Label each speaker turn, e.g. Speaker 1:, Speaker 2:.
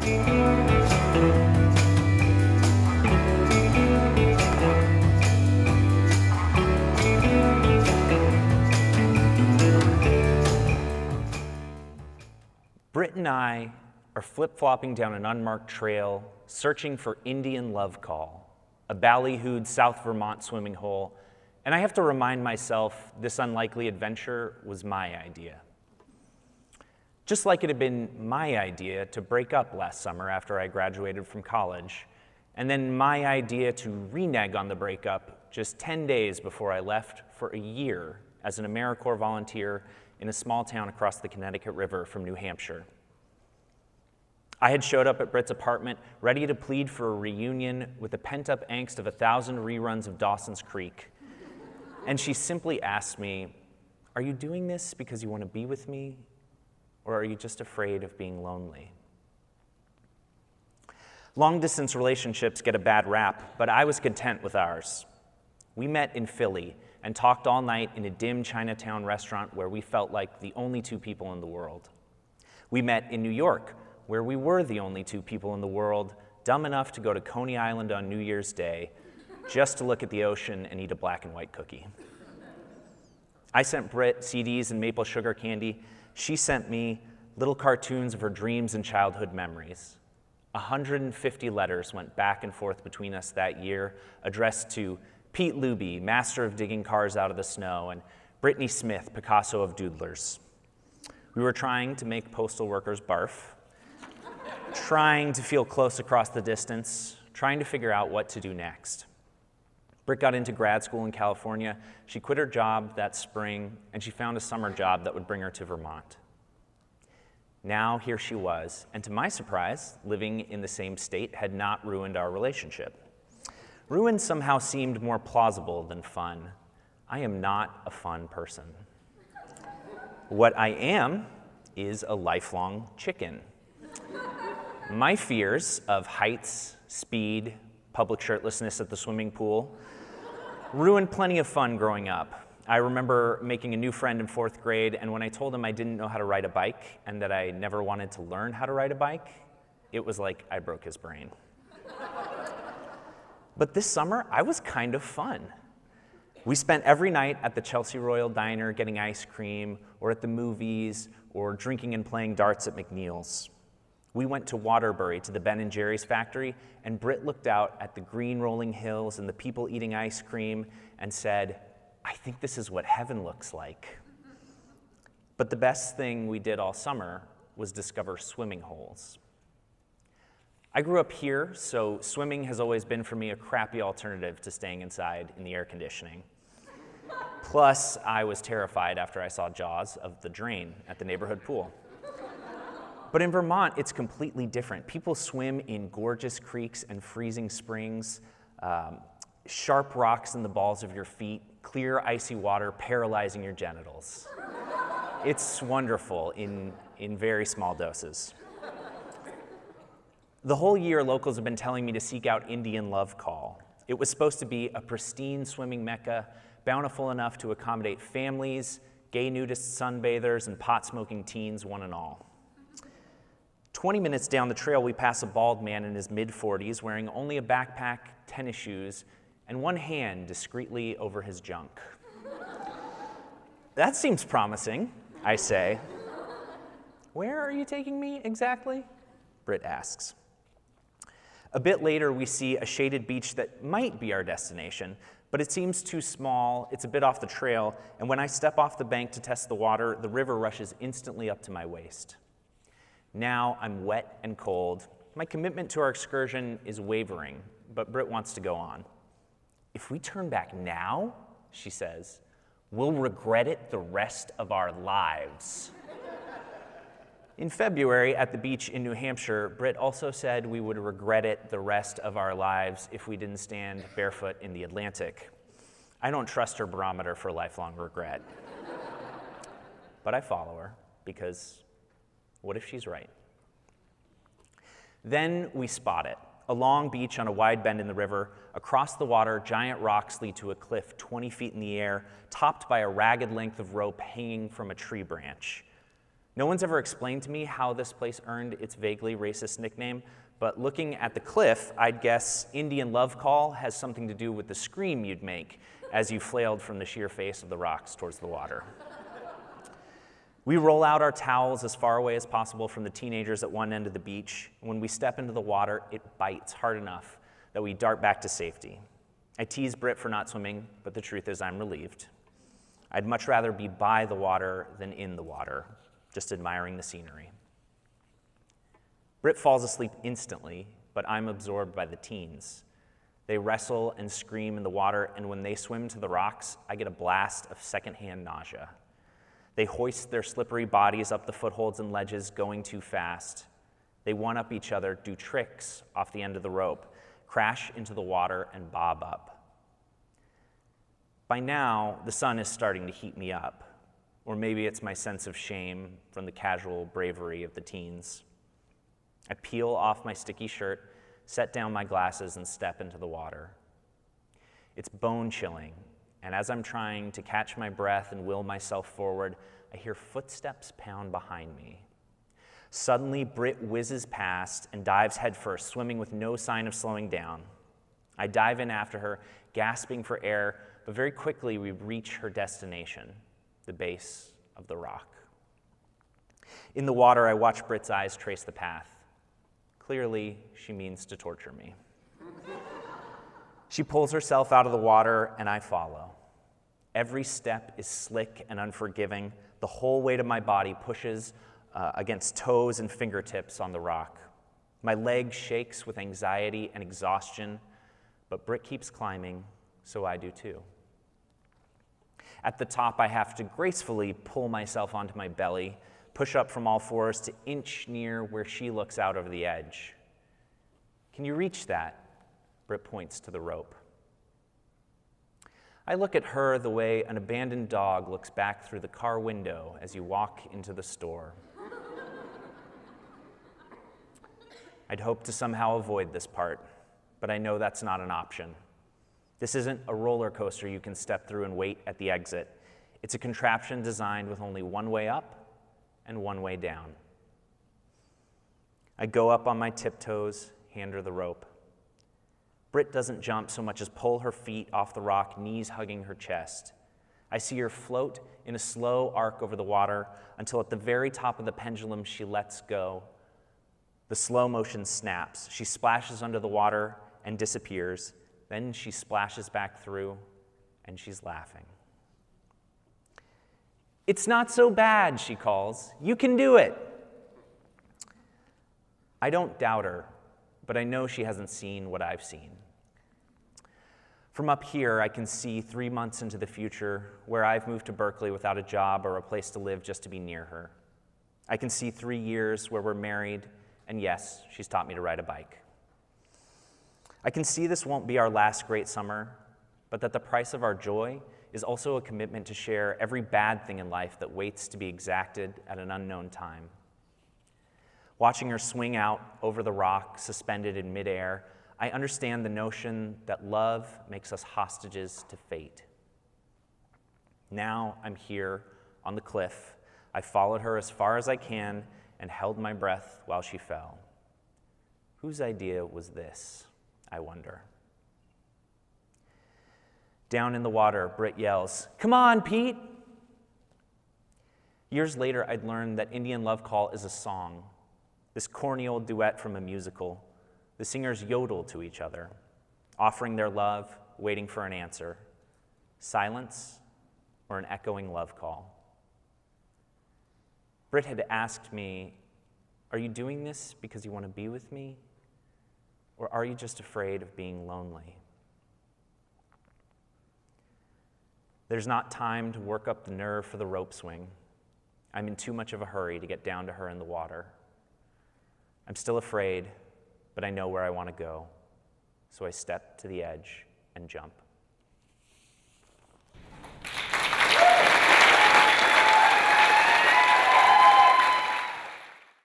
Speaker 1: Britt and I are flip-flopping down an unmarked trail, searching for Indian Love Call, a ballyhooed South Vermont swimming hole, and I have to remind myself this unlikely adventure was my idea. Just like it had been my idea to break up last summer after I graduated from college, and then my idea to renege on the breakup just 10 days before I left for a year as an AmeriCorps volunteer in a small town across the Connecticut River from New Hampshire. I had showed up at Britt's apartment, ready to plead for a reunion with the pent-up angst of 1,000 reruns of Dawson's Creek. And she simply asked me, "Are you doing this because you want to be with me, or are you just afraid of being lonely?" Long-distance relationships get a bad rap, but I was content with ours. We met in Philly and talked all night in a dim Chinatown restaurant where we felt like the only two people in the world. We met in New York, where we were the only two people in the world, dumb enough to go to Coney Island on New Year's Day just to look at the ocean and eat a black and white cookie. I sent Britt CDs and maple sugar candy. She sent me little cartoons of her dreams and childhood memories. 150 letters went back and forth between us that year, addressed to Pete Luby, master of digging cars out of the snow, and Brittany Smith, Picasso of doodlers. We were trying to make postal workers barf, trying to feel close across the distance, trying to figure out what to do next. Britt got into grad school in California. She quit her job that spring, and she found a summer job that would bring her to Vermont. Now here she was, and to my surprise, living in the same state had not ruined our relationship. Ruin somehow seemed more plausible than fun. I am not a fun person. What I am is a lifelong chicken. My fears of heights, speed, public shirtlessness at the swimming pool ruined plenty of fun growing up. I remember making a new friend in 4th grade, and when I told him I didn't know how to ride a bike and that I never wanted to learn how to ride a bike, it was like I broke his brain. But this summer, I was kind of fun. We spent every night at the Chelsea Royal Diner getting ice cream, or at the movies, or drinking and playing darts at McNeil's. We went to Waterbury to the Ben & Jerry's factory, and Britt looked out at the green rolling hills and the people eating ice cream and said, "I think this is what heaven looks like." But the best thing we did all summer was discover swimming holes. I grew up here, so swimming has always been for me a crappy alternative to staying inside in the air conditioning. Plus, I was terrified after I saw Jaws of the drain at the neighborhood pool. But in Vermont, it's completely different. People swim in gorgeous creeks and freezing springs, sharp rocks in the balls of your feet, clear icy water paralyzing your genitals. It's wonderful in very small doses. The whole year, locals have been telling me to seek out Indian Love Call. It was supposed to be a pristine swimming mecca, bountiful enough to accommodate families, gay nudist sunbathers, and pot-smoking teens, one and all. 20 minutes down the trail, we pass a bald man in his mid-40s wearing only a backpack, tennis shoes, and one hand discreetly over his junk. "That seems promising," I say. "Where are you taking me exactly?" Britt asks. A bit later, we see a shaded beach that might be our destination, but it seems too small, it's a bit off the trail, and when I step off the bank to test the water, the river rushes instantly up to my waist. Now I'm wet and cold. My commitment to our excursion is wavering, but Britt wants to go on. "If we turn back now," she says, "we'll regret it the rest of our lives." In February at the beach in New Hampshire, Britt also said we would regret it the rest of our lives if we didn't stand barefoot in the Atlantic. I don't trust her barometer for lifelong regret. But I follow her, because what if she's right? Then we spot it. A long beach on a wide bend in the river. Across the water, giant rocks lead to a cliff 20 feet in the air, topped by a ragged length of rope hanging from a tree branch. No one's ever explained to me how this place earned its vaguely racist nickname, but looking at the cliff, I'd guess Indian love call has something to do with the scream you'd make as you flailed from the sheer face of the rocks towards the water. We roll out our towels as far away as possible from the teenagers at one end of the beach. When we step into the water, it bites hard enough that we dart back to safety. I tease Britt for not swimming, but the truth is I'm relieved. I'd much rather be by the water than in the water, just admiring the scenery. Britt falls asleep instantly, but I'm absorbed by the teens. They wrestle and scream in the water, and when they swim to the rocks, I get a blast of secondhand nausea. They hoist their slippery bodies up the footholds and ledges, going too fast. They one-up each other, do tricks off the end of the rope, crash into the water, and bob up. By now, the sun is starting to heat me up, or maybe it's my sense of shame from the casual bravery of the teens. I peel off my sticky shirt, set down my glasses, and step into the water. It's bone-chilling, and as I'm trying to catch my breath and will myself forward, I hear footsteps pound behind me. Suddenly, Britt whizzes past and dives headfirst, swimming with no sign of slowing down. I dive in after her, gasping for air, but very quickly we reach her destination, the base of the rock. In the water, I watch Britt's eyes trace the path. Clearly, she means to torture me. She pulls herself out of the water, and I follow. Every step is slick and unforgiving. The whole weight of my body pushes against toes and fingertips on the rock. My leg shakes with anxiety and exhaustion, but Britt keeps climbing, so I do too. At the top, I have to gracefully pull myself onto my belly, push up from all fours to inch near where she looks out over the edge. Can you reach that? Britt points to the rope. I look at her the way an abandoned dog looks back through the car window as you walk into the store. I'd hoped to somehow avoid this part, but I know that's not an option. This isn't a roller coaster you can step through and wait at the exit. It's a contraption designed with only one way up and one way down. I go up on my tiptoes, hand her the rope. Britt doesn't jump so much as pull her feet off the rock, knees hugging her chest. I see her float in a slow arc over the water until at the very top of the pendulum she lets go. The slow motion snaps. She splashes under the water and disappears. Then she splashes back through, and she's laughing. "It's not so bad," she calls. "You can do it." I don't doubt her, but I know she hasn't seen what I've seen. From up here, I can see 3 months into the future where I've moved to Berkeley without a job or a place to live just to be near her. I can see 3 years where we're married, and yes, she's taught me to ride a bike. I can see this won't be our last great summer, but that the price of our joy is also a commitment to share every bad thing in life that waits to be exacted at an unknown time. Watching her swing out over the rock, suspended in midair, I understand the notion that love makes us hostages to fate. Now I'm here on the cliff. I followed her as far as I can and held my breath while she fell. Whose idea was this, I wonder? Down in the water, Britt yells, "Come on, Pete!" Years later, I'd learned that Indian Love Call is a song, this corny old duet from a musical. The singers yodel to each other, offering their love, waiting for an answer, silence, or an echoing love call. Britt had asked me, "Are you doing this because you want to be with me? Or are you just afraid of being lonely?" There's not time to work up the nerve for the rope swing. I'm in too much of a hurry to get down to her in the water. I'm still afraid, but I know where I want to go, so I step to the edge and jump.